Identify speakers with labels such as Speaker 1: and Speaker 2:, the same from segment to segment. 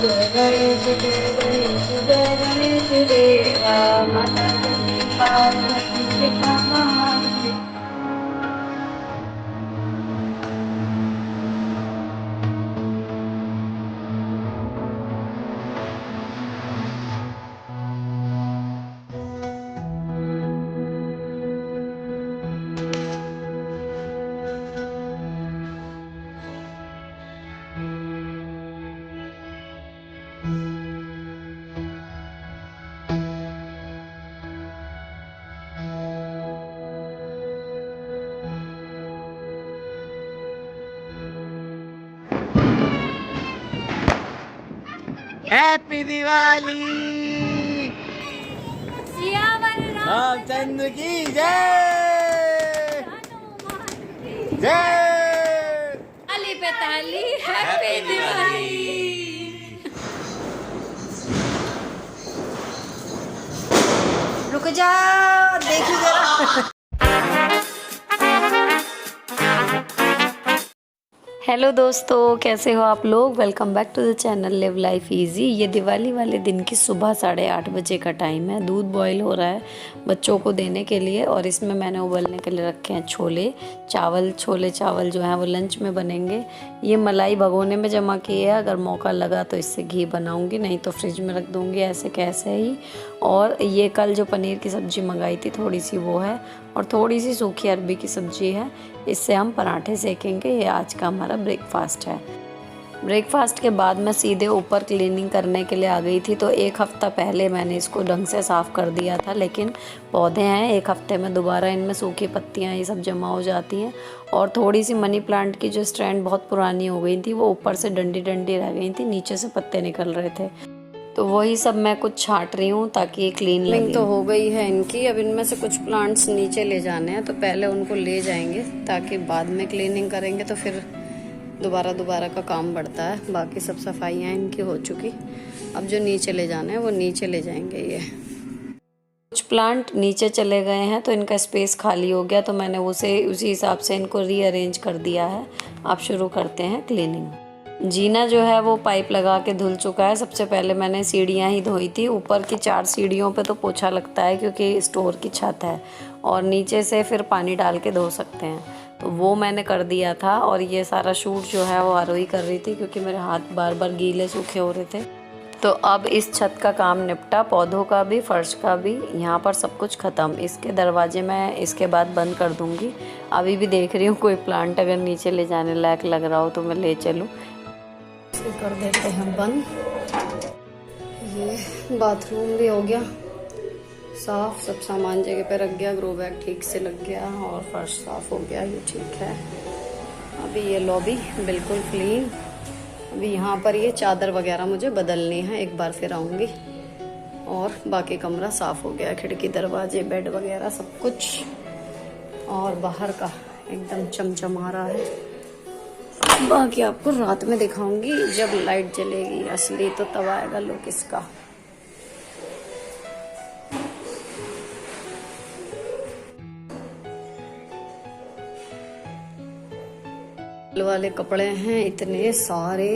Speaker 1: जय गणेश जय गणेश जय गणेश देवा माता लक्ष्मी पार्वती पिता महादेव।
Speaker 2: हैप्पी दिवाली।
Speaker 3: सियावर
Speaker 2: रामचंद्र की जय जय।
Speaker 3: ताली पे ताली, हैप्पी दिवाली।
Speaker 4: रुक जा, देखी जरा। हेलो दोस्तों, कैसे हो आप लोग। Welcome back to the channel live life easy. ये दिवाली वाले दिन की सुबह 8:30 बजे का टाइम है। दूध बॉईल हो रहा है बच्चों को देने के लिए और इसमें मैंने उबलने के लिए रखे हैं छोले चावल। छोले चावल जो हैं वो लंच में बनेंगे। ये मलाई भगोने में जमा की है, अगर मौका लगा तो इससे घी बनाऊंगी, नहीं तो फ्रिज में रख दूंगी ऐसे कैसे ही। और ये कल जो पनीर की सब्ज़ी मंगाई थी थोड़ी सी वो है और थोड़ी सी सूखी अरबी की सब्ज़ी है। इससे हम पराठे सेकेंगे। ये आज का हमारा ब्रेकफास्ट है। ब्रेकफास्ट के बाद मैं सीधे ऊपर क्लीनिंग करने के लिए आ गई थी। तो एक हफ़्ता पहले मैंने इसको ढंग से साफ़ कर दिया था, लेकिन पौधे हैं, एक हफ़्ते में दोबारा इनमें सूखी पत्तियां ये सब जमा हो जाती हैं। और थोड़ी सी मनी प्लांट की जो स्टैंड बहुत पुरानी हो गई थी, वो ऊपर से डंडी डंडी रह गई थी, नीचे से पत्ते निकल रहे थे। तो वही सब मैं कुछ छांट रही हूँ ताकि ये क्लीन लगे। तो हो गई है इनकी। अब इनमें से कुछ प्लांट्स नीचे ले जाने हैं, तो पहले उनको ले जाएंगे ताकि बाद में क्लीनिंग करेंगे तो फिर दोबारा का काम बढ़ता है। बाकी सब सफाइयाँ इनकी हो चुकी। अब जो नीचे ले जाना है वो नीचे ले जाएंगे। ये कुछ प्लांट नीचे चले गए हैं तो इनका स्पेस खाली हो गया, तो मैंने उसी हिसाब से इनको रीअरेंज कर दिया है। अब शुरू करते हैं क्लीनिंग। जीना जो है वो पाइप लगा के धुल चुका है। सबसे पहले मैंने सीढ़ियाँ ही धोई थी। ऊपर की 4 सीढ़ियों पे तो पोछा लगता है क्योंकि स्टोर की छत है, और नीचे से फिर पानी डाल के धो सकते हैं, तो वो मैंने कर दिया था। और ये सारा शूट जो है वो आरोही कर रही थी क्योंकि मेरे हाथ बार बार गीले सूखे हो रहे थे। तो अब इस छत का काम निपटा, पौधों का भी, फर्श का भी, यहाँ पर सब कुछ ख़त्म। इसके दरवाजे मैं इसके बाद बंद कर दूँगी। अभी भी देख रही हूँ कोई प्लांट अगर नीचे ले जाने लायक लग रहा हो तो मैं ले चलूँ। इसे कर देते हैं बंद। ये बाथरूम भी हो गया साफ, सब सामान जगह पे रख गया, ग्रो बैग ठीक से लग गया और फर्श साफ हो गया, ये ठीक है। अभी ये लॉबी बिल्कुल क्लीन। अभी यहाँ पर ये चादर वगैरह मुझे बदलनी है, एक बार फिर आऊँगी। और बाकी कमरा साफ हो गया, खिड़की दरवाजे बेड वगैरह सब कुछ। और बाहर का एकदम चमचमा रहा है। बाकी आपको रात में दिखाऊंगी जब लाइट जलेगी असली, तो तब आएगा लुक इसका। वाले कपड़े हैं इतने सारे,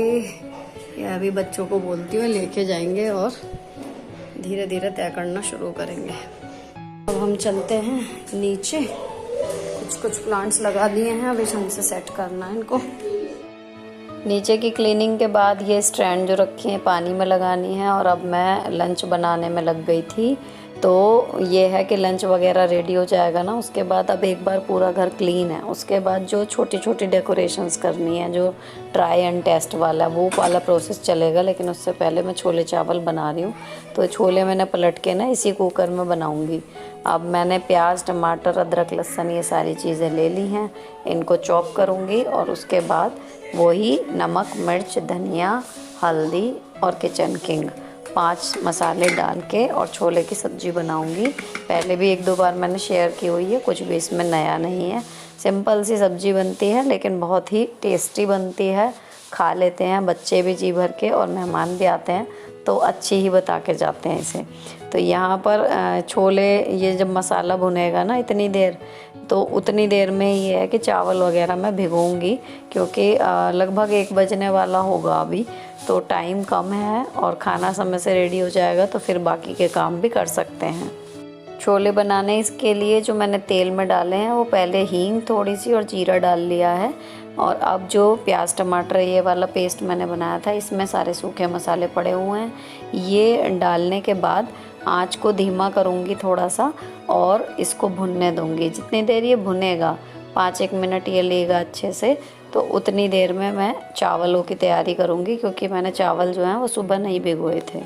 Speaker 4: ये अभी बच्चों को बोलती हूँ लेके जाएंगे और धीरे धीरे तय करना शुरू करेंगे। अब हम चलते हैं नीचे। कुछ प्लांट्स लगा दिए हैं, अभी ढंग से सेट करना है इनको। नीचे की क्लीनिंग के बाद ये स्टैंड जो रखी है पानी में लगानी है। और अब मैं लंच बनाने में लग गई थी। तो ये है कि लंच वगैरह रेडी हो जाएगा ना, उसके बाद अब एक बार पूरा घर क्लीन है, उसके बाद जो छोटी छोटी डेकोरेशंस करनी है, जो ट्राई एंड टेस्ट वाला वो वाला प्रोसेस चलेगा। लेकिन उससे पहले मैं छोले चावल बना रही हूँ, तो छोले मैंने पलट के ना इसी कुकर में बनाऊँगी। अब मैंने प्याज, टमाटर, अदरक, लहसुन ये सारी चीज़ें ले ली हैं, इनको चॉप करूँगी। और उसके बाद वही नमक, मिर्च, धनिया, हल्दी और किचन किंग 5 मसाले डाल के और छोले की सब्ज़ी बनाऊंगी। पहले भी 1-2 बार मैंने शेयर की हुई है, कुछ भी इसमें नया नहीं है। सिंपल सी सब्ज़ी बनती है लेकिन बहुत ही टेस्टी बनती है। खा लेते हैं बच्चे भी जी भर के और मेहमान भी आते हैं तो अच्छी ही बता के जाते हैं इसे। तो यहाँ पर छोले ये जब मसाला भुनेगा ना इतनी देर, तो उतनी देर में ये है कि चावल वगैरह मैं भिगोऊंगी, क्योंकि लगभग 1 बजने वाला होगा अभी, तो टाइम कम है और खाना समय से रेडी हो जाएगा तो फिर बाकी के काम भी कर सकते हैं। छोले बनाने इसके लिए जो मैंने तेल में डाले हैं वो पहले हींग थोड़ी सी और जीरा डाल लिया है, और अब जो प्याज टमाटर ये वाला पेस्ट मैंने बनाया था इसमें सारे सूखे मसाले पड़े हुए हैं। ये डालने के बाद आंच को धीमा करूँगी थोड़ा सा और इसको भुनने दूँगी। जितनी देर ये भुनेगा, 5-1 मिनट ये लेगा अच्छे से, तो उतनी देर में मैं चावलों की तैयारी करूँगी, क्योंकि मैंने चावल जो हैं वो सुबह नहीं भिगोए थे।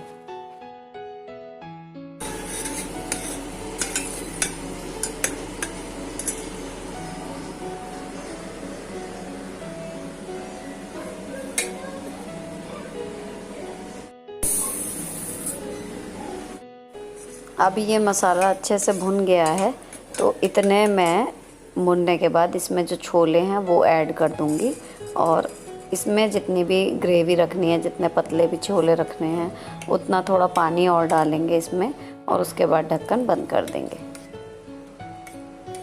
Speaker 4: अब ये मसाला अच्छे से भुन गया है, तो इतने मैं भुनने के बाद इसमें जो छोले हैं वो ऐड कर दूंगी, और इसमें जितनी भी ग्रेवी रखनी है, जितने पतले भी छोले रखने हैं, उतना थोड़ा पानी और डालेंगे इसमें, और उसके बाद ढक्कन बंद कर देंगे।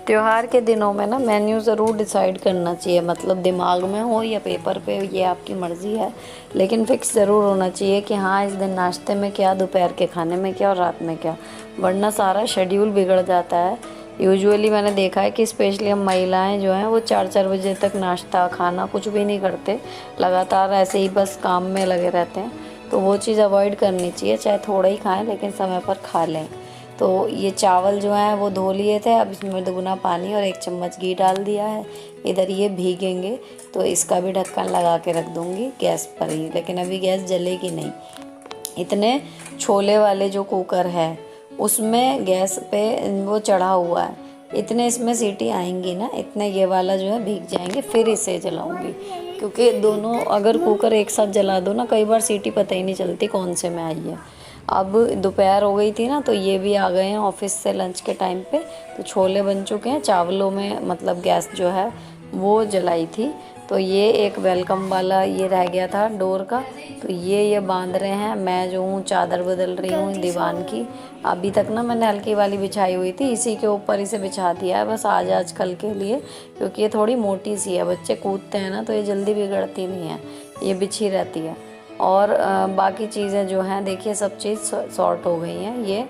Speaker 4: त्योहार के दिनों में ना मेन्यू ज़रूर डिसाइड करना चाहिए, मतलब दिमाग में हो या पेपर पे, ये आपकी मर्ज़ी है, लेकिन फ़िक्स ज़रूर होना चाहिए कि हाँ इस दिन नाश्ते में क्या, दोपहर के खाने में क्या और रात में क्या, वरना सारा शेड्यूल बिगड़ जाता है। यूजुअली मैंने देखा है कि स्पेशली हम महिलाएं जो हैं वो 4-4 बजे तक नाश्ता खाना कुछ भी नहीं करते, लगातार ऐसे ही बस काम में लगे रहते हैं, तो वो चीज़ अवॉइड करनी चाहिए। चाहे थोड़ा ही खाएँ लेकिन समय पर खा लें। तो ये चावल जो हैं वो धो लिए थे, अब इसमें 2 पानी और 1 चम्मच घी डाल दिया है। इधर ये भीगेंगे तो इसका भी ढक्कन लगा के रख दूँगी गैस पर ही, लेकिन अभी गैस जलेगी नहीं। इतने छोले वाले जो कुकर है उसमें गैस पे वो चढ़ा हुआ है, इतने इसमें सीटी आएंगी ना, इतने ये वाला जो है भीग जाएंगे, फिर इसे जलाऊंगी, क्योंकि दोनों अगर कुकर एक साथ जला दो ना, कई बार सीटी पता ही नहीं चलती कौन से में आई है। अब दोपहर हो गई थी ना, तो ये भी आ गए हैं ऑफिस से लंच के टाइम पे, तो छोले बन चुके हैं। चावलों में मतलब गैस जो है वो जलाई थी, तो ये एक वेलकम वाला ये रह गया था डोर का, तो ये बांध रहे हैं। मैं जो हूँ चादर बदल रही हूँ दीवान की। अभी तक ना मैंने हल्की वाली बिछाई हुई थी, इसी के ऊपर इसे बिछा दिया है बस आज कल के लिए, क्योंकि ये थोड़ी मोटी सी है, बच्चे कूदते हैं ना तो ये जल्दी बिगड़ती नहीं है, ये बिछी रहती है। और बाकी चीज़ें जो हैं देखिए सब चीज़ सॉर्ट हो गई हैं। ये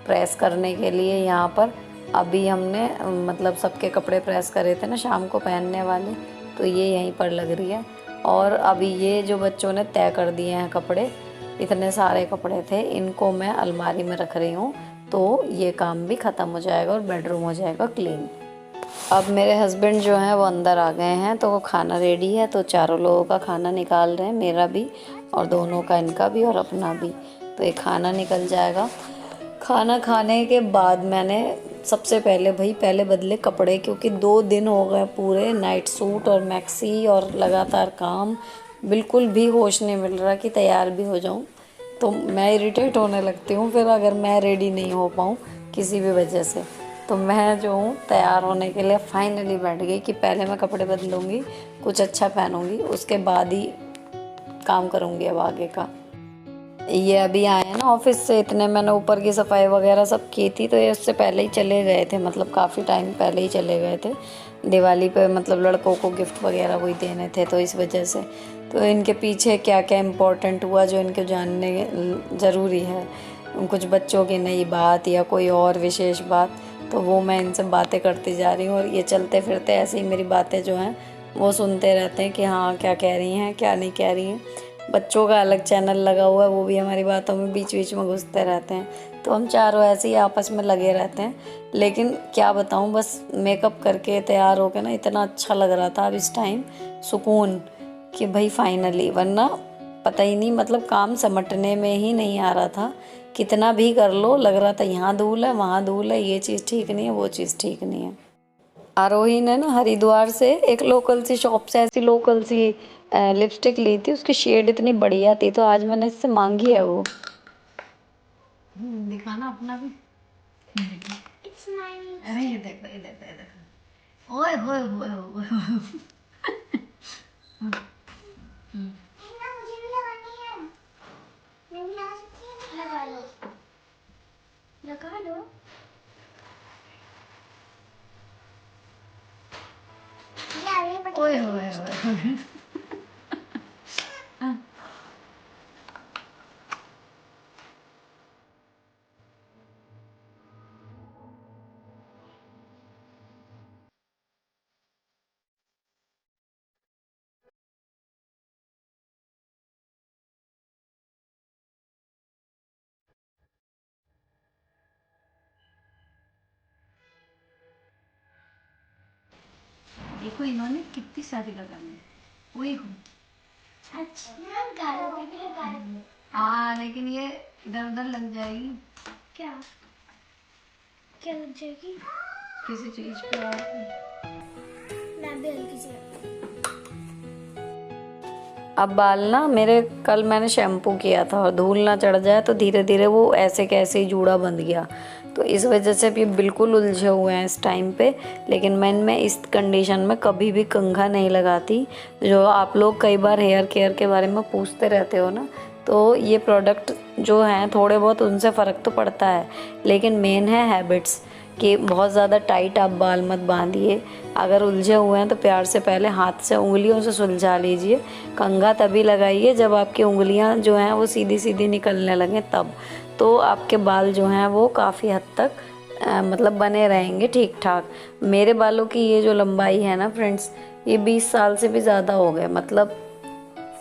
Speaker 4: प्रेस करने के लिए यहाँ पर अभी हमने मतलब सबके कपड़े प्रेस करे थे ना शाम को पहनने वाले, तो ये यहीं पर लग रही है। और अभी ये जो बच्चों ने तय कर दिए हैं कपड़े, इतने सारे कपड़े थे, इनको मैं अलमारी में रख रही हूँ, तो ये काम भी ख़त्म हो जाएगा और बेडरूम हो जाएगा क्लीन। अब मेरे हस्बैंड जो हैं वो अंदर आ गए हैं, तो वो खाना रेडी है, तो चारों लोगों का खाना निकाल रहे हैं, मेरा भी और दोनों का, इनका भी और अपना भी। तो ये खाना निकल जाएगा। खाना खाने के बाद मैंने सबसे पहले बदले कपड़े, क्योंकि 2 दिन हो गए पूरे नाइट सूट और मैक्सी और लगातार काम, बिल्कुल भी होश नहीं मिल रहा कि तैयार भी हो जाऊं। तो मैं इरिटेट होने लगती हूँ फिर अगर मैं रेडी नहीं हो पाऊँ किसी भी वजह से। तो मैं जो हूँ तैयार होने के लिए फाइनली बैठ गई कि पहले मैं कपड़े बदलूँगी, कुछ अच्छा पहनूँगी, उसके बाद ही काम करूँगी अब आगे का। ये अभी आए हैं ना ऑफिस से, इतने मैंने ऊपर की सफाई वगैरह सब की थी, तो ये उससे पहले ही चले गए थे, मतलब काफ़ी टाइम पहले ही चले गए थे। दिवाली पे मतलब लड़कों को गिफ्ट वगैरह वही देने थे, तो इस वजह से। तो इनके पीछे क्या क्या इम्पोर्टेंट हुआ जो इनको जानने ज़रूरी है, कुछ बच्चों की नई बात या कोई और विशेष बात, तो वो मैं इनसे बातें करती जा रही हूँ। और ये चलते फिरते ऐसे ही मेरी बातें जो हैं वो सुनते रहते हैं कि हाँ क्या कह रही हैं क्या नहीं कह रही हैं। बच्चों का अलग चैनल लगा हुआ है, वो भी हमारी बातों में बीच बीच में घुसते रहते हैं, तो हम चारों ऐसे ही आपस में लगे रहते हैं। लेकिन क्या बताऊँ, बस मेकअप करके तैयार होकर ना इतना अच्छा लग रहा था अब इस टाइम, सुकून कि भाई फाइनली, वरना पता ही नहीं, मतलब काम समटने में ही नहीं आ रहा था। कितना भी कर लो लग रहा था यहाँ धूल है वहाँ धूल है, ये चीज़ ठीक नहीं है वो चीज़ ठीक नहीं है। आरोही ने ना हरिद्वार से एक लोकल सी शॉप से ऐसी लोकल सी लिपस्टिक ली थी, उसकी शेड इतनी बढ़िया थी, तो आज मैंने इससे मांगी है वो। दिखाना अपना भी। अरे ये देखो ये देखो ये देखो, ओए होए होए होए।
Speaker 3: ओए होए होए। देखो इन्होंने कितनी सारी लगाई है। ओए हो। अच्छा हाँ, लेकिन ये इधर उधर लग जाएगी।
Speaker 1: क्या क्या लग जाएगी?
Speaker 3: किसी चीज पे
Speaker 1: मैं भी हल्की सी
Speaker 4: अब बाल ना मेरे, कल मैंने शैम्पू किया था और धूल ना चढ़ जाए तो धीरे धीरे वो ऐसे कैसे ही जूड़ा बंध गया, तो इस वजह से भी बिल्कुल उलझे हुए हैं इस टाइम पे। लेकिन मैं इस कंडीशन में कभी भी कंघा नहीं लगाती। जो आप लोग कई बार हेयर केयर के बारे में पूछते रहते हो ना, तो ये प्रोडक्ट जो हैं थोड़े बहुत उनसे फ़र्क तो पड़ता है, लेकिन मेन है हैबिट्स कि बहुत ज़्यादा टाइट आप बाल मत बांधिए। अगर उलझे हुए हैं तो प्यार से पहले हाथ से उंगलियों से सुलझा लीजिए। कंघा तभी लगाइए जब आपकी उंगलियां जो हैं वो सीधी सीधी निकलने लगें, तब तो आपके बाल जो हैं वो काफ़ी हद तक मतलब बने रहेंगे ठीक ठाक। मेरे बालों की ये जो लंबाई है ना फ्रेंड्स, ये 20 साल से भी ज़्यादा हो गए। मतलब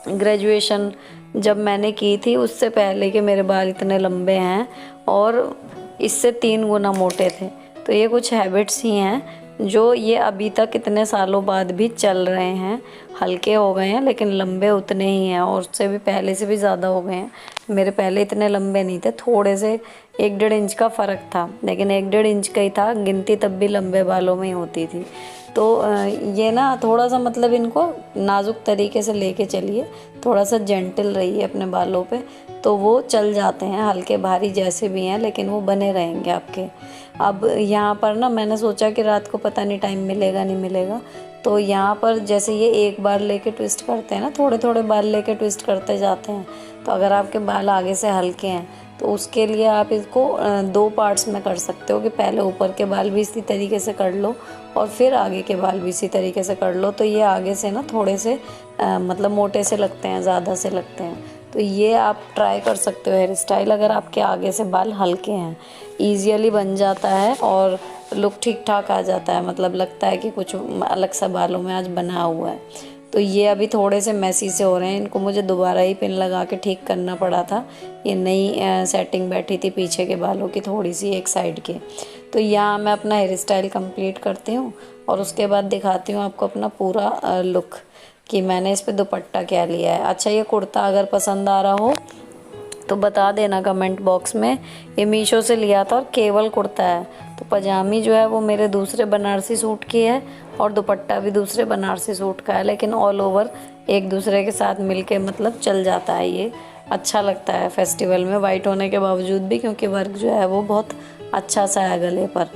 Speaker 4: ग्रेजुएशन जब मैंने की थी उससे पहले के मेरे बाल इतने लंबे हैं और इससे 3 गुना मोटे थे। तो ये कुछ हैबिट्स ही हैं जो ये अभी तक इतने सालों बाद भी चल रहे हैं। हल्के हो गए हैं लेकिन लंबे उतने ही हैं, और उससे भी पहले से भी ज़्यादा हो गए हैं। मेरे पहले इतने लंबे नहीं थे, थोड़े से 1-1.5 इंच का फ़र्क था, लेकिन 1-1.5 इंच का ही था। गिनती तब भी लंबे बालों में ही होती थी। तो ये ना थोड़ा सा मतलब इनको नाजुक तरीके से लेके चलिए, थोड़ा सा जेंटल रहिए अपने बालों पे, तो वो चल जाते हैं। हल्के भारी जैसे भी हैं लेकिन वो बने रहेंगे आपके। अब यहाँ पर ना मैंने सोचा कि रात को पता नहीं टाइम मिलेगा नहीं मिलेगा, तो यहाँ पर जैसे ये एक बार लेके ट्विस्ट करते हैं ना, थोड़े थोड़े बाल लेके ट्विस्ट करते जाते हैं। तो अगर आपके बाल आगे से हल्के हैं तो उसके लिए आप इसको 2 पार्ट्स में कर सकते हो कि पहले ऊपर के बाल भी इसी तरीके से कर लो और फिर आगे के बाल भी इसी तरीके से कर लो। तो ये आगे से ना थोड़े से मतलब मोटे से लगते हैं, ज़्यादा से लगते हैं। तो ये आप ट्राई कर सकते हो हेयर स्टाइल, अगर आपके आगे से बाल हल्के हैं। ईज़िली बन जाता है और लुक ठीक ठाक आ जाता है, मतलब लगता है कि कुछ अलग सा बालों में आज बना हुआ है। तो ये अभी थोड़े से मैसी से हो रहे हैं, इनको मुझे दोबारा ही पिन लगा के ठीक करना पड़ा था। ये नई सेटिंग बैठी थी पीछे के बालों की, थोड़ी सी एक साइड के। तो यहाँ मैं अपना हेयर स्टाइल कंप्लीट करती हूँ और उसके बाद दिखाती हूँ आपको अपना पूरा लुक कि मैंने इस पे दुपट्टा क्या लिया है। अच्छा, ये कुर्ता अगर पसंद आ रहा हो तो बता देना कमेंट बॉक्स में। ये मीशो से लिया था और केवल कुर्ता है। तो पजामी जो है वो मेरे दूसरे बनारसी सूट की है और दुपट्टा भी दूसरे बनारसी सूट का है, लेकिन ऑल ओवर एक दूसरे के साथ मिलके मतलब चल जाता है। ये अच्छा लगता है फेस्टिवल में, वाइट होने के बावजूद भी, क्योंकि वर्क जो है वो बहुत अच्छा सा है गले पर।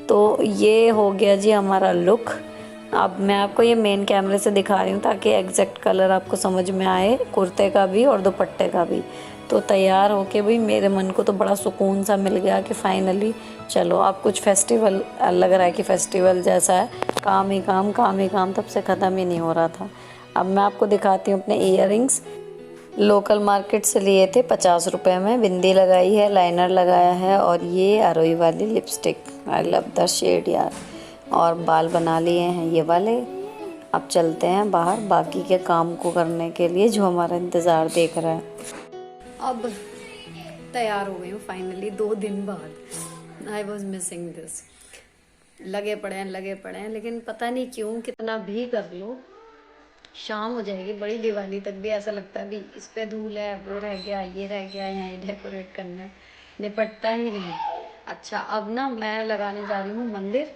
Speaker 4: तो ये हो गया जी हमारा लुक। अब मैं आपको ये मेन कैमरे से दिखा रही हूँ ताकि एग्जैक्ट कलर आपको समझ में आए, कुर्ते का भी और दुपट्टे का भी। तो तैयार होके भी मेरे मन को तो बड़ा सुकून सा मिल गया कि फाइनली चलो अब कुछ फेस्टिवल लग रहा है कि फेस्टिवल जैसा है। काम ही काम, काम ही काम, तब से ख़त्म ही नहीं हो रहा था। अब मैं आपको दिखाती हूँ अपने ईयरिंग्स। लोकल मार्केट से लिए थे 50 रुपये में। बिंदी लगाई है, लाइनर लगाया है और ये आरोही वाली lipstick, I love the shade यार। और बाल बना लिए हैं ये वाले। अब चलते हैं बाहर बाकी के काम को करने के लिए जो हमारा इंतज़ार देख रहा है। अब तैयार हो गई हूँ फाइनली 2 दिन बाद। I was missing this. लगे पड़े हैं, लेकिन पता नहीं क्यों कितना भी कर लो शाम हो जाएगी। बड़ी दिवाली तक भी ऐसा लगता है भी इस पे धूल है, वो रह गया, ये रह गया, यहाँ ये डेकोरेट करना है, निपटता ही नहीं। अच्छा, अब ना मैं लगाने जा रही हूँ मंदिर,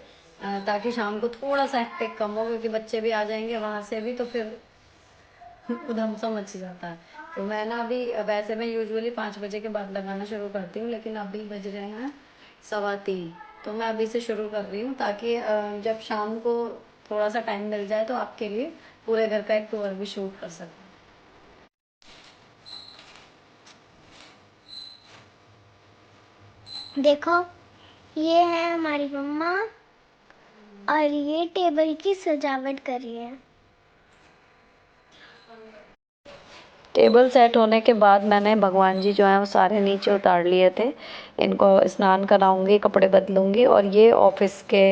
Speaker 4: ताकि शाम को थोड़ा सा हेक्टिक कम हो, क्योंकि बच्चे भी आ जाएंगे वहाँ से भी, तो फिर उधम सा मच जाता है। तो मैं ना अभी, वैसे मैं यूजुअली 5 बजे के बाद लगाना शुरू करती हूँ, लेकिन अभी बज रहे हैं 2:15। तो मैं अभी से शुरू कर रही हूँ ताकि जब शाम को थोड़ा सा टाइम मिल जाए तो आपके लिए पूरे घर का एक टूर भी शूट कर सकूँ।
Speaker 1: देखो, ये है हमारी मम्मा और ये टेबल की सजावट कर रही है।
Speaker 4: टेबल सेट होने के बाद मैंने भगवान जी जो हैं वो सारे नीचे उतार लिए थे। इनको स्नान कराऊंगी, कपड़े बदलूंगी। और ये ऑफिस के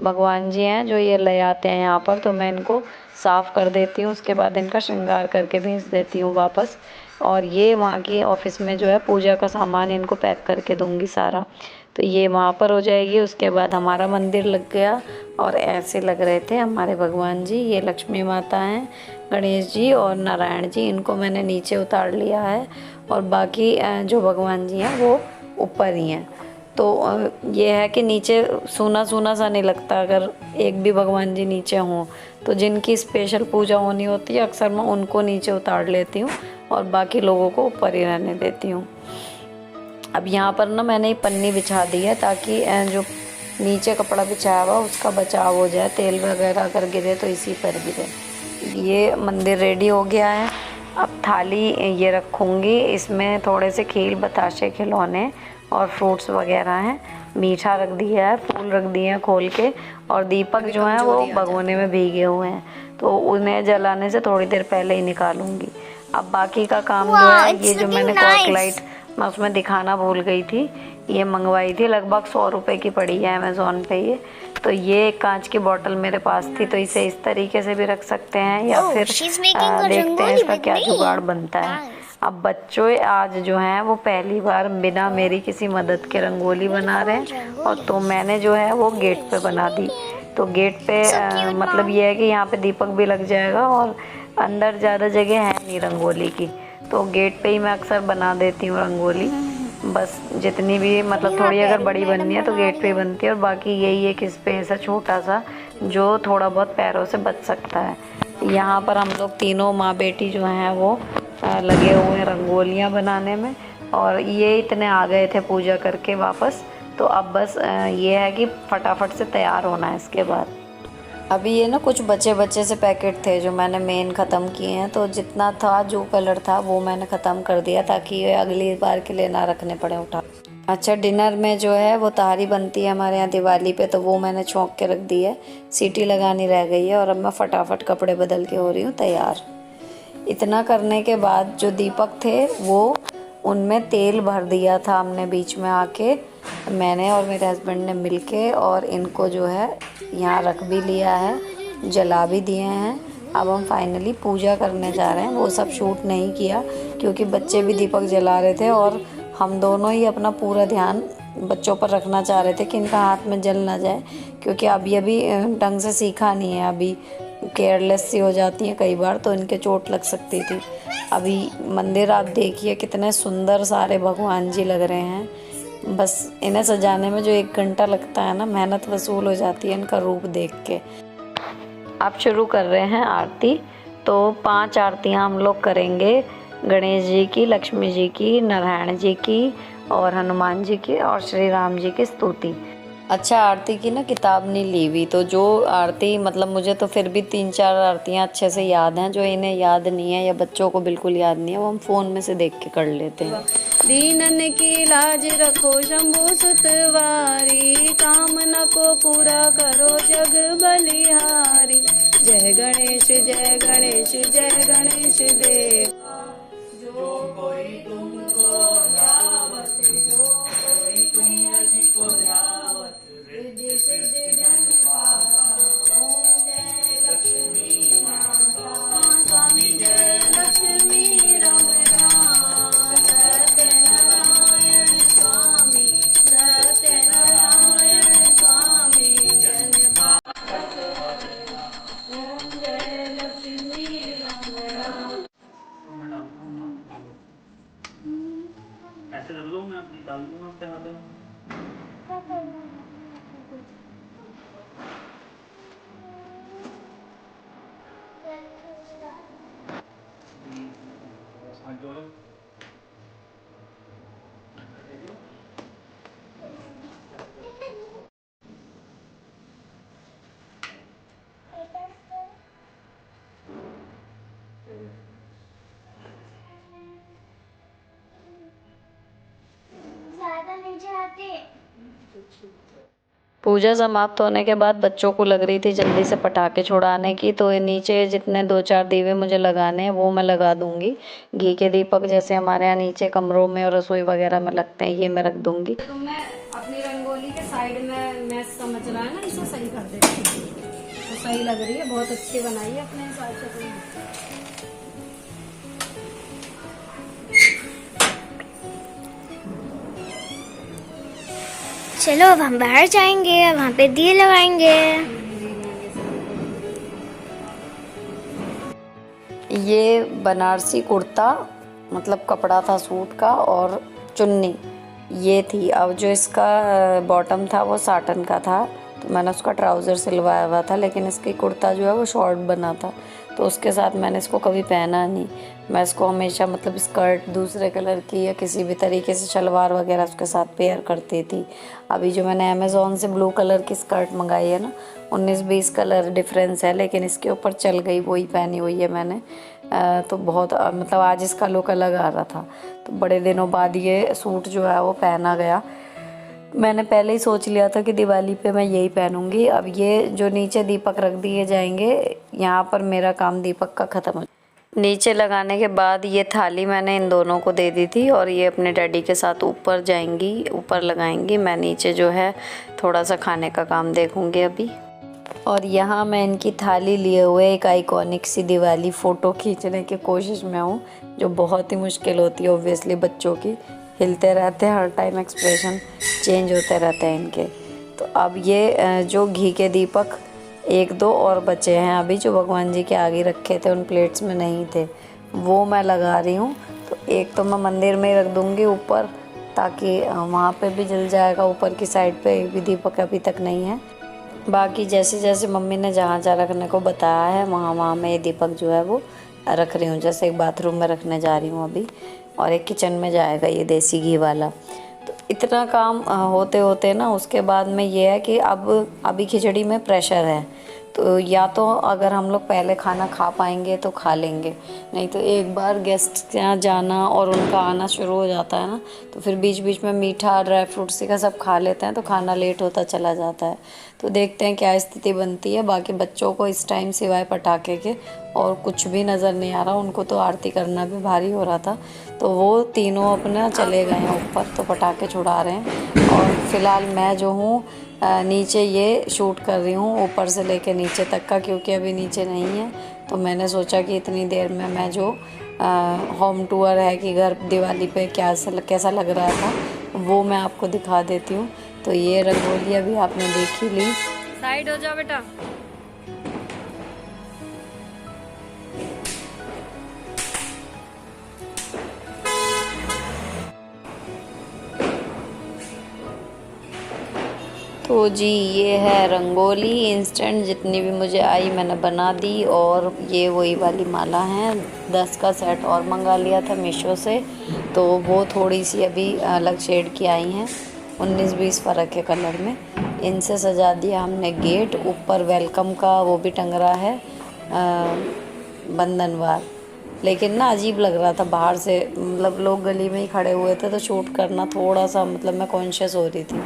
Speaker 4: भगवान जी हैं जो ये ले आते हैं यहाँ पर, तो मैं इनको साफ़ कर देती हूँ। उसके बाद इनका श्रृंगार करके भेज देती हूँ वापस। और ये वहाँ की ऑफिस में जो है पूजा का सामान इनको पैक करके दूँगी सारा। तो ये वहाँ पर हो जाएगी। उसके बाद हमारा मंदिर लग गया और ऐसे लग रहे थे हमारे भगवान जी। ये लक्ष्मी माता हैं, गणेश जी और नारायण जी, इनको मैंने नीचे उतार लिया है। और बाकी जो भगवान जी हैं वो ऊपर ही हैं। तो ये है कि नीचे सूना सूना सा नहीं लगता अगर एक भी भगवान जी नीचे हों। तो जिनकी स्पेशल पूजा होनी होती है अक्सर मैं उनको नीचे उतार लेती हूँ और बाकी लोगों को ऊपर ही रहने देती हूँ। अब यहाँ पर ना मैंने पन्नी बिछा दी है ताकि जो नीचे कपड़ा बिछाया हुआ उसका बचाव हो जाए, तेल वगैरह अगर गिरे तो इसी पर गिरे। ये मंदिर रेडी हो गया है। अब थाली ये रखूँगी, इसमें थोड़े से खील, बताशे, खिलौने और फ्रूट्स वगैरह हैं। मीठा रख दिया है, फूल रख दिए हैं खोल के। और दीपक जो हैं वो भगोने में भीगे हुए हैं, तो उन्हें जलाने से थोड़ी देर पहले ही निकालूंगी। अब बाकी का काम जो है, ये जो मैंने कॉर्क लाइट मैं उसमें दिखाना भूल गई थी, ये मंगवाई थी, लगभग 100 रुपये की पड़ी है अमेज़ोन पे ये। तो ये एक कांच की बोतल मेरे पास थी, तो इसे इस तरीके से भी रख सकते हैं या फिर देखते हैं इसका क्या जुगाड़ बनता है। अब बच्चों आज जो हैं वो पहली बार बिना मेरी किसी मदद के रंगोली बना रहे हैं। और तो मैंने जो है वो गेट पे बना दी। तो गेट पे मतलब ये है कि यहाँ पे दीपक भी लग जाएगा और अंदर ज़्यादा जगह है नहीं रंगोली की, तो गेट पे ही मैं अक्सर बना देती हूँ रंगोली। बस जितनी भी मतलब थोड़ी अगर बड़ी बननी है तो गेट पे ही बनती है, और बाकी यही एक स्पेस है छोटा सा जो थोड़ा बहुत पैरों से बच सकता है। यहाँ पर हम लोग तीनों माँ बेटी जो हैं वो लगे हुए हैं रंगोलियाँ बनाने में। और ये इतने आ गए थे पूजा करके वापस, तो अब बस ये है कि फटाफट से तैयार होना है इसके बाद। अभी ये ना कुछ बचे बचे से पैकेट थे जो मैंने मेन ख़त्म किए हैं, तो जितना था जो कलर था वो मैंने ख़त्म कर दिया ताकि ये अगली बार के लिए ना रखने पड़े उठा। अच्छा, डिनर में जो है वो तहारी बनती है हमारे यहाँ दिवाली पे, तो वो मैंने छोंक के रख दी है, सीटी लगानी रह गई है। और अब मैं फटाफट कपड़े बदल के हो रही हूँ तैयार। इतना करने के बाद जो दीपक थे वो उनमें तेल भर दिया था हमने बीच में आके, मैंने और मेरे हस्बैंड ने मिलके, और इनको जो है यहाँ रख भी लिया है, जला भी दिए हैं। अब हम फाइनली पूजा करने जा रहे हैं। वो सब शूट नहीं किया क्योंकि बच्चे भी दीपक जला रहे थे और हम दोनों ही अपना पूरा ध्यान बच्चों पर रखना चाह रहे थे कि इनका हाथ में जल ना जाए, क्योंकि अभी ढंग से सीखा नहीं है, अभी केयरलेस सी हो जाती हैं कई बार, तो इनके चोट लग सकती थी। अभी मंदिर आप देखिए कितने सुंदर सारे भगवान जी लग रहे हैं। बस इन्हें सजाने में जो 1 घंटा लगता है ना, मेहनत वसूल हो जाती है इनका रूप देख के। आप शुरू कर रहे हैं आरती, तो 5 आरतियाँ हम लोग करेंगे, गणेश जी की, लक्ष्मी जी की, नारायण जी की और हनुमान जी की और श्री राम जी की स्तुति। अच्छा, आरती की ना किताब नहीं ली हुई, तो जो आरती मतलब मुझे तो फिर भी 3-4 आरतियाँ अच्छे से याद हैं, जो इन्हें याद नहीं है या बच्चों को बिल्कुल याद नहीं है वो हम फ़ोन में से देख के कर लेते हैं। दीनन की लाज रखो शंभु सुतवारी, कामना को पूरा करो जग बलिहारी। जय गणेश जय गणेश जय गणेश देव। जो कोई तुमको ध्यावत, जो कोई तुम जिसको ध्यावत, रिद्धि सिद्धि धन पाता। ओम जय लक्ष्मी माता, स्वामी जय लक्ष्मी रमणा, सत्यनारायण स्वामी, सत्यनारायण स्वामी जन पावक। ओम जय लक्ष्मी रमणा। ऐसे कर लो, मैं निकाल दूंगा अपने हाथ में।
Speaker 1: ज्यादा नहीं जाते।
Speaker 4: पूजा समाप्त होने के बाद बच्चों को लग रही थी जल्दी से पटाखे छुड़ाने की, तो ये नीचे जितने 2-4 दीवे मुझे लगाने हैं वो मैं लगा दूंगी। घी के दीपक जैसे हमारे यहाँ नीचे कमरों में और रसोई वगैरह में लगते हैं, ये मैं रख दूंगी।
Speaker 3: तो मैं अपनी रंगोली के साइड में मैच समझ रहा है ना, इसे सही कर देती हूँ। तो सही लग रही है, बहुत अच्छी बनाई है अपने हिसाब से तुमने।
Speaker 1: चलो अब हम बाहर जाएंगे, अब वहाँ पे दिए लगाएंगे।
Speaker 4: ये बनारसी कुर्ता मतलब कपड़ा था सूट का, और चुन्नी ये थी। अब जो इसका बॉटम था वो साटन का था, तो मैंने उसका ट्राउज़र सिलवाया हुआ था, लेकिन इसकी कुर्ता जो है वो शॉर्ट बना था, तो उसके साथ मैंने इसको कभी पहना नहीं। मैं इसको हमेशा मतलब स्कर्ट दूसरे कलर की या किसी भी तरीके से शलवार वगैरह उसके साथ पेयर करती थी। अभी जो मैंने अमेज़ोन से ब्लू कलर की स्कर्ट मंगाई है ना, 19-20 कलर डिफरेंस है, लेकिन इसके ऊपर चल गई, वही पहनी हुई है मैंने। तो बहुत मतलब आज इसका लुक अलग आ रहा था, तो बड़े दिनों बाद ये सूट जो है वो पहना गया। मैंने पहले ही सोच लिया था कि दिवाली पे मैं यही पहनूंगी। अब ये जो नीचे दीपक रख दिए जाएंगे, यहाँ पर मेरा काम दीपक का ख़त्म हो। नीचे लगाने के बाद ये थाली मैंने इन दोनों को दे दी थी, और ये अपने डैडी के साथ ऊपर जाएंगी, ऊपर लगाएंगी। मैं नीचे जो है थोड़ा सा खाने का काम देखूंगी अभी। और यहाँ मैं इनकी थाली लिए हुए एक आइकॉनिक सी दिवाली फ़ोटो खींचने की कोशिश में हूँ, जो बहुत ही मुश्किल होती है ऑब्वियसली। बच्चों की हिलते रहते हैं हर टाइम, एक्सप्रेशन चेंज होते रहते हैं इनके। तो अब ये जो घी के दीपक 1-2 और बचे हैं अभी, जो भगवान जी के आगे रखे थे, उन प्लेट्स में नहीं थे, वो मैं लगा रही हूँ। तो एक तो मैं मंदिर में ही रख दूँगी ऊपर, ताकि वहाँ पे भी जल जाएगा। ऊपर की साइड पे एक भी दीपक अभी तक नहीं है। बाकी जैसे जैसे मम्मी ने जहाँ जहाँ रखने को बताया है, वहाँ मैं ये दीपक जो है वो रख रही हूँ। जैसे एक बाथरूम में रखने जा रही हूँ अभी, और एक किचन में जाएगा ये देसी घी वाला। तो इतना काम होते होते ना, उसके बाद में ये है कि अब अभी खिचड़ी में प्रेशर है, तो या तो अगर हम लोग पहले खाना खा पाएंगे तो खा लेंगे, नहीं तो एक बार गेस्ट के यहाँ जाना और उनका आना शुरू हो जाता है ना, तो फिर बीच बीच में मीठा ड्राई फ्रूट्स का सब खा लेते हैं, तो खाना लेट होता चला जाता है। तो देखते हैं क्या स्थिति बनती है। बाकी बच्चों को इस टाइम सिवाय पटाखे के और कुछ भी नज़र नहीं आ रहा। उनको तो आरती करना भी भारी हो रहा था, तो वो तीनों अपना चले गए हैं ऊपर, तो पटाखे छुड़ा रहे हैं। और फिलहाल मैं जो हूँ नीचे ये शूट कर रही हूँ, ऊपर से लेके नीचे तक का, क्योंकि अभी नीचे नहीं है। तो मैंने सोचा कि इतनी देर में मैं जो होम टूर है कि घर दिवाली पे कैसा लग रहा था, वो मैं आपको दिखा देती हूँ। तो ये रंगोली अभी आपने देख ही ली। साइड हो जाओ बेटा। तो जी ये है रंगोली इंस्टेंट, जितनी भी मुझे आई मैंने बना दी। और ये वही वाली माला हैं, 10 का सेट और मंगा लिया था मीशो से, तो वो थोड़ी सी अभी अलग शेड की आई हैं, 19-20 फ़र्क के कलर में। इनसे सजा दिया हमने गेट। ऊपर वेलकम का वो भी टंग रहा है बंधनवार, लेकिन ना अजीब लग रहा था बाहर से, मतलब लोग गली में ही खड़े हुए थे, तो शूट करना थोड़ा सा मतलब मैं कॉन्शियस हो रही थी।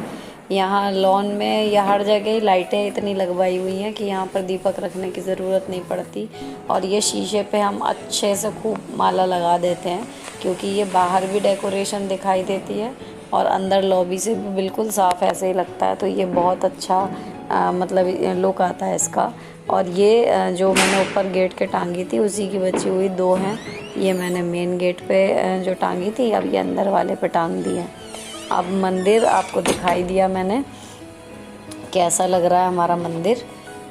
Speaker 4: यहाँ लॉन में या हर जगह लाइटें इतनी लगवाई हुई हैं कि यहाँ पर दीपक रखने की ज़रूरत नहीं पड़ती। और ये शीशे पे हम अच्छे से खूब माला लगा देते हैं, क्योंकि ये बाहर भी डेकोरेशन दिखाई देती है और अंदर लॉबी से भी बिल्कुल साफ़ ऐसे ही लगता है। तो ये बहुत अच्छा मतलब लुक आता है इसका। और ये जो मैंने ऊपर गेट के टांगी थी, उसी की बची हुई 2 हैं। ये मैंने मेन गेट पे जो टांगी थी, अब ये अंदर वाले पे टांग दी है। अब मंदिर आपको दिखाई दिया मैंने, कैसा लग रहा है हमारा मंदिर,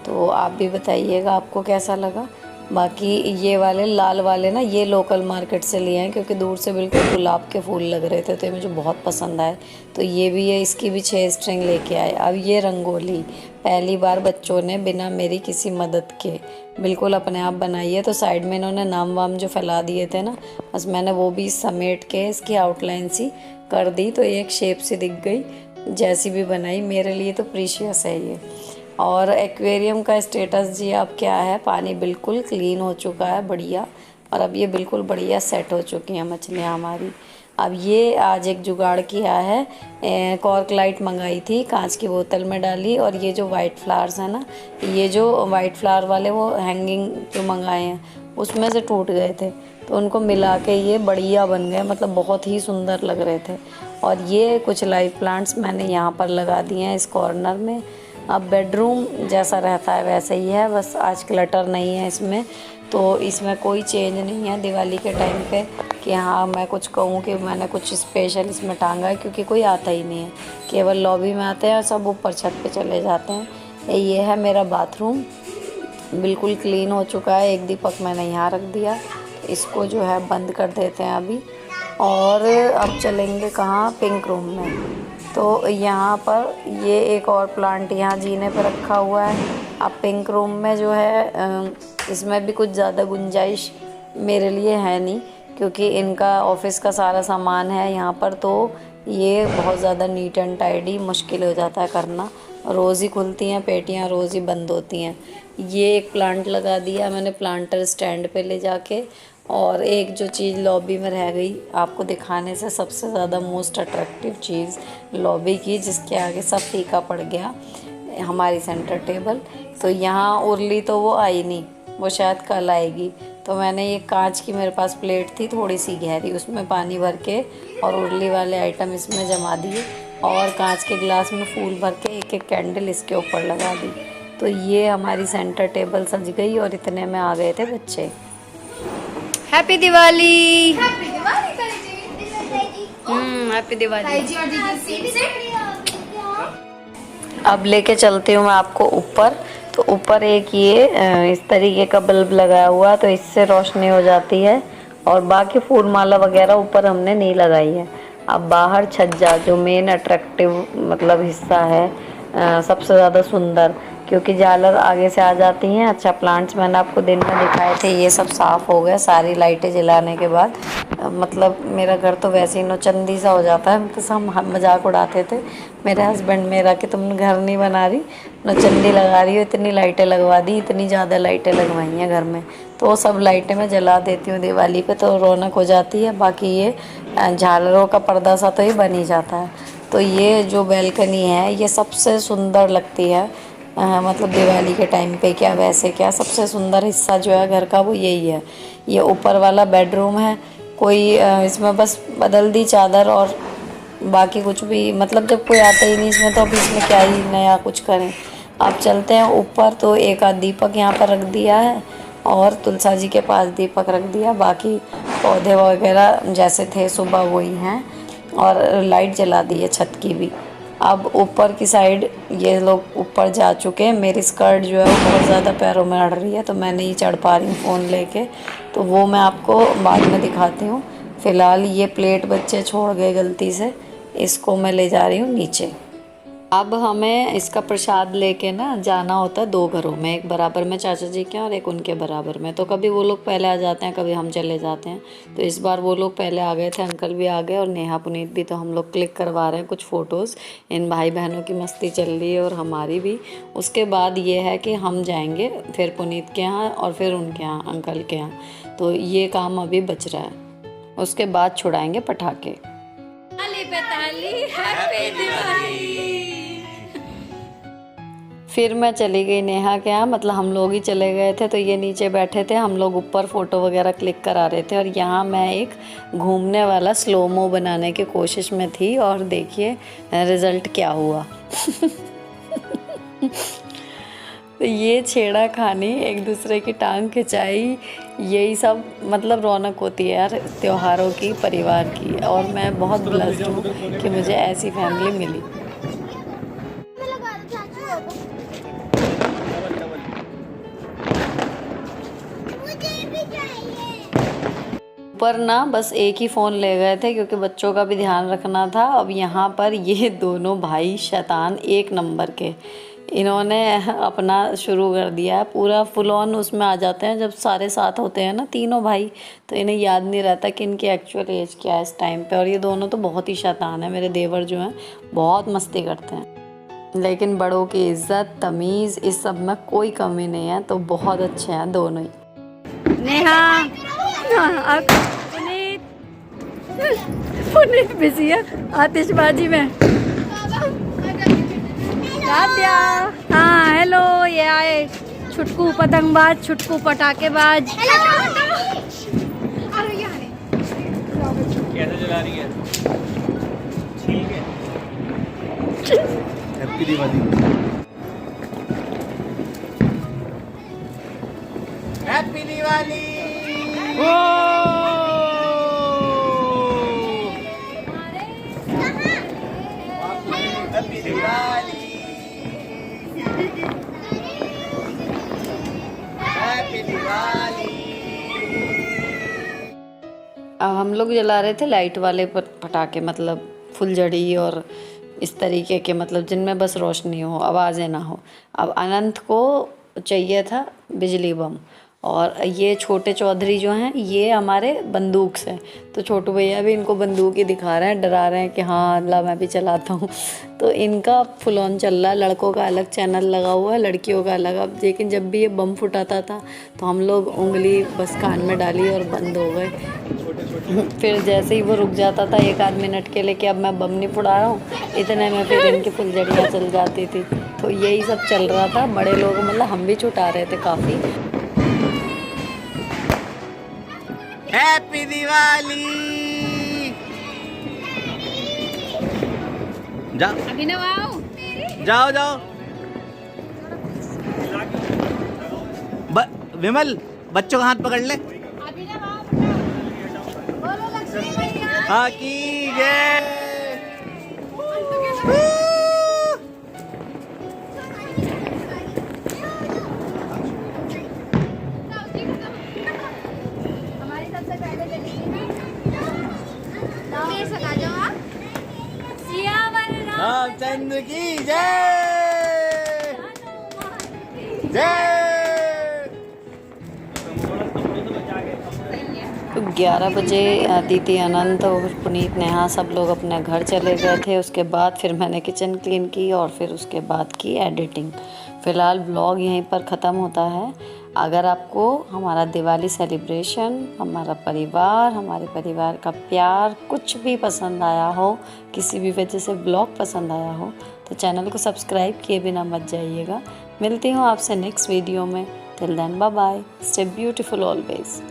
Speaker 4: तो आप भी बताइएगा आपको कैसा लगा। बाकी ये वाले लाल वाले ना, ये लोकल मार्केट से लिए हैं, क्योंकि दूर से बिल्कुल गुलाब के फूल लग रहे थे, तो ये मुझे बहुत पसंद आए। तो ये भी है, इसकी भी 6 स्ट्रिंग लेके आए। अब ये रंगोली पहली बार बच्चों ने बिना मेरी किसी मदद के बिल्कुल अपने आप बनाई है। तो साइड में इन्होंने नाम वाम जो फैला दिए थे ना, बस मैंने वो भी समेट के इसकी आउटलाइन सी कर दी, तो एक शेप सी दिख गई। जैसी भी बनाई, मेरे लिए तो प्रीशियस है ये। और एक्वेरियम का स्टेटस जी अब क्या है, पानी बिल्कुल क्लीन हो चुका है, बढ़िया। और अब ये बिल्कुल बढ़िया सेट हो चुकी हैं मछलियाँ हमारी। अब ये आज एक जुगाड़ किया है, कॉर्क लाइट मंगाई थी, कांच की बोतल में डाली, और ये जो वाइट फ्लावर्स है ना, ये जो वाइट फ्लावर वाले वो हैंगिंग जो मंगाए हैं उसमें से टूट गए थे, तो उनको मिला के ये बढ़िया बन गए, मतलब बहुत ही सुंदर लग रहे थे। और ये कुछ लाइव प्लांट्स मैंने यहाँ पर लगा दिए हैं इस कॉर्नर में। अब बेडरूम जैसा रहता है वैसे ही है, बस आज क्लटर नहीं है इसमें, तो इसमें कोई चेंज नहीं है दिवाली के टाइम पे कि हाँ मैं कुछ कहूँ कि मैंने कुछ स्पेशल इसमें टांगा है, क्योंकि कोई आता ही नहीं है, केवल लॉबी में आते हैं और सब ऊपर छत पे चले जाते हैं। ये है मेरा बाथरूम, बिल्कुल क्लीन हो चुका है। एक दीपक मैंने यहाँ रख दिया, इसको जो है बंद कर देते हैं अभी। और अब चलेंगे कहाँ, पिंक रूम में। तो यहाँ पर ये एक और प्लांट यहाँ जीने पर रखा हुआ है। अब पिंक रूम में जो है इसमें भी कुछ ज़्यादा गुंजाइश मेरे लिए है नहीं, क्योंकि इनका ऑफिस का सारा सामान है यहाँ पर, तो ये बहुत ज़्यादा नीट एंड टाइडी मुश्किल हो जाता है करना। रोज़ ही खुलती हैं पेटियाँ, रोज़ ही बंद होती हैं। ये एक प्लांट लगा दिया मैंने प्लांटर स्टैंड पे ले जाके। और एक जो चीज़ लॉबी में रह गई आपको दिखाने से, सबसे ज़्यादा मोस्ट अट्रैक्टिव चीज़ लॉबी की, जिसके आगे सब फीका पड़ गया, हमारी सेंटर टेबल। तो यहाँ उरली तो वो आई नहीं, वो शायद कल आएगी। तो मैंने ये कांच की मेरे पास प्लेट थी थोड़ी सी गहरी, उसमें पानी भर के और उरली वाले आइटम इसमें जमा दिए, और कांच के गिलास में फूल भर के एक एक कैंडल इसके ऊपर लगा दी। तो ये हमारी सेंटर टेबल सज गई, और इतने में आ गए थे बच्चे। Happy Diwali.
Speaker 3: Happy Diwali
Speaker 4: happy Diwali.
Speaker 3: जी। और दीदी से
Speaker 4: अब लेके चलती हूँ मैं आपको ऊपर। तो ऊपर एक ये इस तरीके का बल्ब लगाया हुआ, तो इससे रोशनी हो जाती है, और बाकी फूल माला वगैरह ऊपर हमने नहीं लगाई है। अब बाहर छज्जा जो मेन अट्रैक्टिव मतलब हिस्सा है, सबसे ज़्यादा सुंदर, क्योंकि झालर आगे से आ जाती हैं। अच्छा, प्लांट्स मैंने आपको दिन में दिखाए थे, ये सब साफ़ हो गया सारी लाइटें जलाने के बाद। मतलब मेरा घर तो वैसे ही नौचंदी सा हो जाता है, तो सब मजाक उड़ाते थे मेरे हस्बैंड मेरा कि तुम घर नहीं बना रही, नौचंदी लगा रही हो, इतनी लाइटें लगवा दी, इतनी ज़्यादा लाइटें लगवाई हैं घर में। तो वो सब लाइटें मैं जला देती हूँ दिवाली पे, तो रौनक हो जाती है। बाकी ये झालरों का पर्दा सा तो ये बन ही जाता है। तो ये जो बेलकनी है ये सबसे सुंदर लगती है, मतलब दिवाली के टाइम पे क्या वैसे क्या, सबसे सुंदर हिस्सा जो है घर का वो यही है। ये ऊपर वाला बेडरूम है, कोई इसमें बस बदल दी चादर, और बाकी कुछ भी, मतलब जब कोई आता ही नहीं इसमें, तो अब इसमें क्या ही नया कुछ करें। अब चलते हैं ऊपर। तो एक आध दीपक यहाँ पर रख दिया है, और तुलसा जी के पास दीपक रख दिया, बाकी पौधे वगैरह जैसे थे सुबह वही हैं, और लाइट जला दी है छत की भी। अब ऊपर की साइड ये लोग ऊपर जा चुके हैं। मेरी स्कर्ट जो है वो बहुत ज़्यादा पैरों में अड़ रही है, तो मैं नहीं चढ़ पा रही हूँ फ़ोन लेके, तो वो मैं आपको बाद में दिखाती हूँ। फ़िलहाल ये प्लेट बच्चे छोड़ गए गलती से, इसको मैं ले जा रही हूँ नीचे। अब हमें इसका प्रसाद लेके ना जाना होता है दो घरों में, एक बराबर में चाचा जी के और एक उनके बराबर में। तो कभी वो लोग पहले आ जाते हैं, कभी हम चले जाते हैं। तो इस बार वो लोग पहले आ गए थे, अंकल भी आ गए और नेहा पुनीत भी। तो हम लोग क्लिक करवा रहे हैं कुछ फ़ोटोज़। इन भाई बहनों की मस्ती चल रही है और हमारी भी। उसके बाद ये है कि हम जाएंगे फिर पुनीत के यहाँ और फिर उनके यहाँ अंकल के यहाँ। तो ये काम अभी बच रहा है, उसके बाद छुड़ाएंगे पटाखे। फिर मैं चली गई नेहा के यहाँ, मतलब हम लोग ही चले गए थे। तो ये नीचे बैठे थे, हम लोग ऊपर फ़ोटो वगैरह क्लिक करा रहे थे। और यहाँ मैं एक घूमने वाला स्लोमो बनाने की कोशिश में थी, और देखिए रिज़ल्ट क्या हुआ। तो ये छेड़ा खानी, एक दूसरे की टांग खिंचाई, यही सब मतलब रौनक होती है यार त्योहारों की, परिवार की। और मैं बहुत ब्लेस्ड हूँ कि मुझे ऐसी फैमिली मिली। पर ना बस एक ही फ़ोन ले गए थे क्योंकि बच्चों का भी ध्यान रखना था। अब यहाँ पर ये दोनों भाई शैतान एक नंबर के, इन्होंने अपना शुरू कर दिया है पूरा फुल ऑन। उसमें आ जाते हैं जब सारे साथ होते हैं ना तीनों भाई, तो इन्हें याद नहीं रहता कि इनकी एक्चुअल एज क्या है इस टाइम पे। और ये दोनों तो बहुत ही शैतान है, मेरे देवर जो हैं बहुत मस्ती करते हैं, लेकिन बड़ों की इज्जत तमीज़ इस सब में कोई कमी नहीं है। तो बहुत अच्छे हैं दोनों ही। नेहा
Speaker 3: पुनीत बिजी है आतिशबाजी में। राध्या, हाँ हेलो, ये आए छुटकू पतंगबाज, छुटकू पटाखेबाज।
Speaker 2: कैसे जला रही है? ठीक है। Happy Diwali. Happy Diwali. Happy Diwali. Happy Diwali.
Speaker 4: अब हम लोग जला रहे थे लाइट वाले पटाखे, मतलब फुलझड़ी और इस तरीके के, मतलब जिनमें बस रोशनी हो, आवाज़ें ना हो। अब अनंत को चाहिए था बिजली बम, और ये छोटे चौधरी जो हैं ये हमारे बंदूक से, तो छोटू भैया भी इनको बंदूक ही दिखा रहे हैं, डरा रहे हैं कि हाँ अल्लाह मैं भी चलाता हूँ। तो इनका फुल ऑन चल रहा है, लड़कों का अलग चैनल लगा हुआ है, लड़कियों का अलग। अब लेकिन जब भी ये बम फुटाता था तो हम लोग उंगली बस कान में डाली और बंद हो गए। फिर जैसे ही वो रुक जाता था 1 आध मिनट के लिए कि अब मैं बम नहीं फुड़ा रहा हूँ, इतने में फिर इनकी फुलझड़ियाँ चल जाती थी। तो यही सब चल रहा था, बड़े लोग मतलब हम भी छुटा रहे थे काफ़ी।
Speaker 2: हैप्पी दिवाली। जा
Speaker 3: अभिनव आओ,
Speaker 2: जाओ जाओ। विमल बच्चों का हाथ पकड़ ले। हाँ की जय। रामचंद्र की जय। जय।
Speaker 4: तो 11 बजे दीदी, अनंत और पुनीत, नेहा सब लोग अपने घर चले गए थे। उसके बाद फिर मैंने किचन क्लीन की और फिर उसके बाद की एडिटिंग। फ़िलहाल ब्लॉग यहीं पर ख़त्म होता है। अगर आपको हमारा दिवाली सेलिब्रेशन, हमारा परिवार, हमारे परिवार का प्यार कुछ भी पसंद आया हो, किसी भी वजह से ब्लॉग पसंद आया हो, तो चैनल को सब्सक्राइब किए बिना मत जाइएगा। मिलती हूँ आपसे नेक्स्ट वीडियो में। Till then bye bye, stay beautiful always.